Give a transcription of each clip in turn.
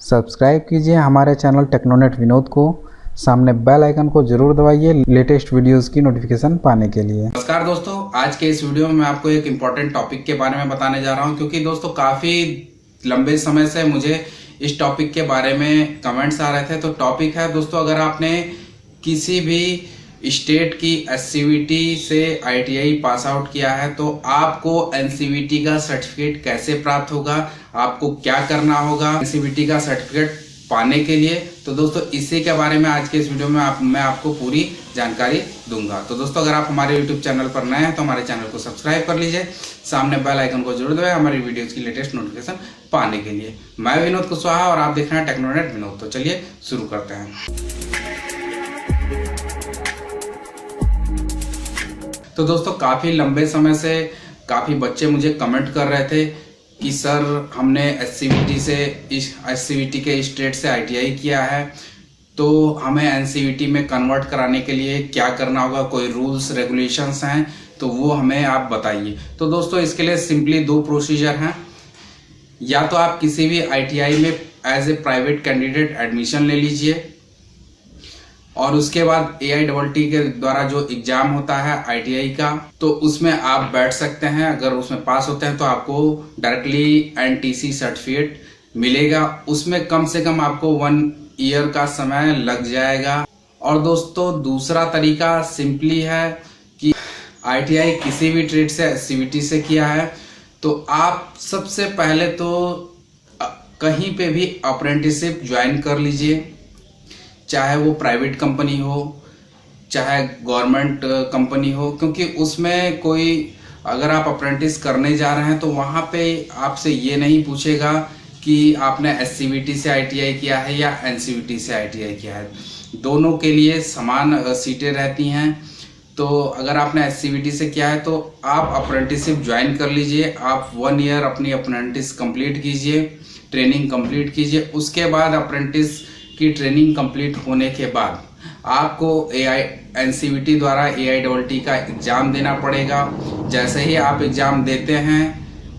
Subscribe कीजिए हमारे channel टेक्नोनेट Vinod को। सामने बेल आइकन को जरूर दबाइए लेटेस्ट वीडियोस की नोटिफिकेशन पाने के लिए। नमस्कार दोस्तों, आज के इस वीडियो में मैं आपको एक इम्पॉर्टेंट टॉपिक के बारे में बताने जा रहा हूं, क्योंकि दोस्तों काफी लंबे समय से मुझे इस टॉपिक के बारे में कमेंट्स आ रहे थे। तो टॉपिक है दोस्तों, अगर आपने किसी भी स्टेट की एससीवीटी से आईटीआई पास आउट किया है तो आपको एनसीवीटी का सर्टिफिकेट कैसे प्राप्त होगा, आपको क्या करना होगा एनसीवीटी का सर्टिफिकेट पाने के लिए। तो दोस्तों इसी के बारे में आज के इस वीडियो में मैं आपको पूरी जानकारी दूंगा। तो दोस्तों अगर आप हमारे यूट्यूब चैनल पर नए हैं तो हमारे चैनल को सब्सक्राइब कर लीजिए, सामने बेल आइकन को जरूर दबाएं हमारी वीडियोस की लेटेस्ट नोटिफिकेशन पाने के लिए। मैं विनोद कुशवाहा और आप देख रहे हैं टेक्नोनेट विनोद। तो चलिए शुरू करते हैं। तो दोस्तों काफी लंबे समय से काफी बच्चे मुझे कमेंट कर रहे थे कि सर हमने एससीवीटी के स्टेट से आईटीआई किया है, तो हमें एनसीवीटी में कन्वर्ट कराने के लिए क्या करना होगा, कोई रूल्स रेगुलेशंस हैं तो वो हमें आप बताइए। तो दोस्तों इसके लिए सिंपली दो प्रोसीजर हैं। या तो आप किसी भी आईटीआई में as a private candidate admission ले लीजिए और उसके बाद AITT के द्वारा जो एग्जाम होता है आईटीआई का, तो उसमें आप बैठ सकते हैं। अगर उसमें पास होते हैं तो आपको डायरेक्टली NTC सर्टिफिकेट मिलेगा। उसमें कम से कम आपको 1 ईयर का समय लग जाएगा। और दोस्तों दूसरा तरीका सिंपली है कि आईटीआई किसी भी ट्रेड से एससीवीटी से किया है तो आप सबसे पहले तो कहीं पे भी अप्रेंटिसशिप ज्वाइन कर लीजिए, चाहे वो प्राइवेट कंपनी हो चाहे गवर्नमेंट कंपनी हो, क्योंकि उसमें कोई अगर आप अप्रेंटिस करने जा रहे हैं तो वहाँ पे आपसे ये नहीं पूछेगा कि आपने एससीवीटी से आईटीआई किया है या एनसीवीटी से आईटीआई किया है। दोनों के लिए समान सीटें रहती हैं। तो अगर आपने एससीवीटी से किया है तो आप अप्रेंटिसशिप ज्वाइन कर लीजिए। आप 1 ईयर अपनी अप्रेंटिस कंप्लीट कीजिए, ट्रेनिंग कंप्लीट कीजिए। उसके बाद अप्रेंटिस की ट्रेनिंग कंप्लीट होने के बाद आपको एनसीवीटी द्वारा AITT का एग्जाम देना पड़ेगा। जैसे ही आप एग्जाम देते हैं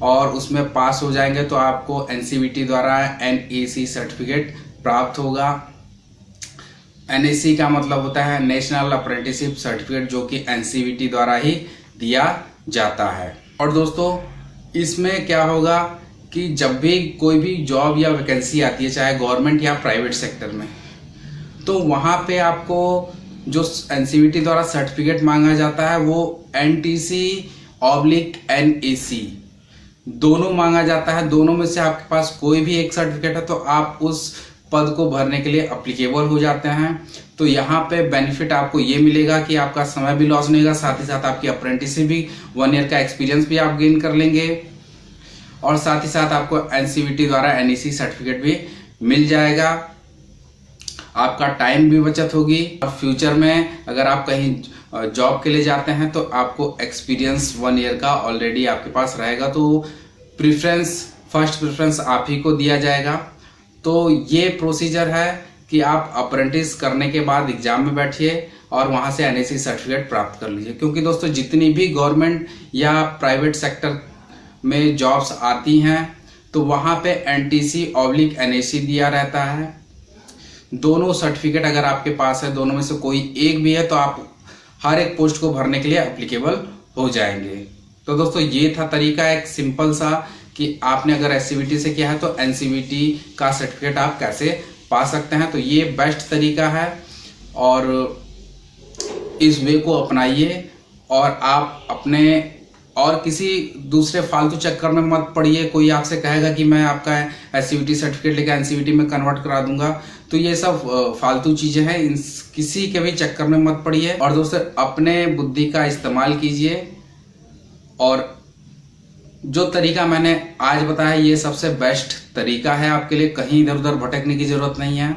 और उसमें पास हो जाएंगे तो आपको एनसीवीटी द्वारा NAC सर्टिफिकेट प्राप्त होगा। NAC का मतलब होता है नेशनल अप्रेंटिसशिप सर्टिफिकेट, जो कि एनसीवीटी द्वारा ही दिया जाता है। और दोस्तों इसमें क्या होगा कि जब भी कोई भी जॉब या वैकेंसी आती है, चाहे गवर्नमेंट या प्राइवेट सेक्टर में, तो वहाँ पे आपको जो एनसीवीटी द्वारा सर्टिफिकेट मांगा जाता है वो NTC/NAC दोनों मांगा जाता है। दोनों में से आपके पास कोई भी एक सर्टिफिकेट है तो आप उस पद को भरने के लिए अप्लीकेबल हो जाते हैं। तो यहाँ पे बेनिफिट आपको ये मिलेगा कि आपका समय भी लॉस नहीं होगा, साथ ही साथ आपकी अप्रेंटिसशिप भी 1 ईयर का एक्सपीरियंस भी आप गेन कर लेंगे और साथ ही साथ आपको एनसीवीटी द्वारा NAC सर्टिफिकेट भी मिल जाएगा। आपका टाइम भी बचत होगी और फ्यूचर में अगर आप कहीं जॉब के लिए जाते हैं तो आपको एक्सपीरियंस 1 ईयर का ऑलरेडी आपके पास रहेगा। तो फर्स्ट प्रेफरेंस आप ही को दिया जाएगा। तो ये प्रोसीजर है कि आप अप्रेंटिस करने के बाद एग्जाम में बैठिए और वहां से NAC सर्टिफिकेट प्राप्त कर लीजिए। क्योंकि दोस्तों जितनी भी गवर्नमेंट या प्राइवेट सेक्टर में जॉब्स आती हैं तो वहाँ पे NTC/NAC दिया रहता है। दोनों सर्टिफिकेट अगर आपके पास है, दोनों में से कोई एक भी है, तो आप हर एक पोस्ट को भरने के लिए एप्लीकेबल हो जाएंगे। तो दोस्तों ये था तरीका एक सिंपल सा कि आपने अगर एससीवीटी से किया है तो एनसीवीटी का सर्टिफिकेट आप कैसे पा सकते हैं। तो ये बेस्ट तरीका है और इस वे को अपनाइए और आप अपने और किसी दूसरे फालतू चक्कर में मत पड़िए। कोई आपसे कहेगा कि मैं आपका एससीवीटी सर्टिफिकेट लेकर एनसीवीटी में कन्वर्ट करा दूंगा, तो ये सब फालतू चीजें हैं, किसी के भी चक्कर में मत पड़िए। और दोस्तों अपने बुद्धि का इस्तेमाल कीजिए और जो तरीका मैंने आज बताया ये सबसे बेस्ट तरीका है आपके लिए। कहीं इधर उधर भटकने की जरूरत नहीं है।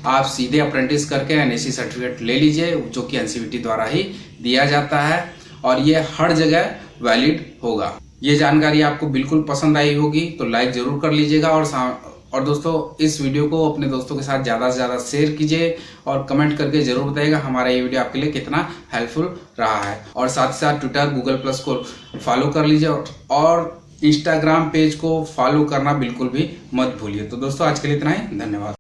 आप सीधे अप्रेंटिस करके NAC सर्टिफिकेट ले लीजिए, जो कि एनसीवीटी द्वारा ही दिया जाता है और ये हर जगह वैलिड होगा। ये जानकारी आपको बिल्कुल पसंद आई होगी तो लाइक जरूर कर लीजिएगा और दोस्तों इस वीडियो को अपने दोस्तों के साथ ज़्यादा से ज़्यादा शेयर कीजिए और कमेंट करके जरूर बताइएगा हमारा ये वीडियो आपके लिए कितना हेल्पफुल रहा है। और साथ ही साथ ट्विटर, Google+ को फॉलो कर लीजिए और इंस्टाग्राम पेज को फॉलो करना बिल्कुल भी मत भूलिए। तो दोस्तों आज के लिए इतना ही, धन्यवाद।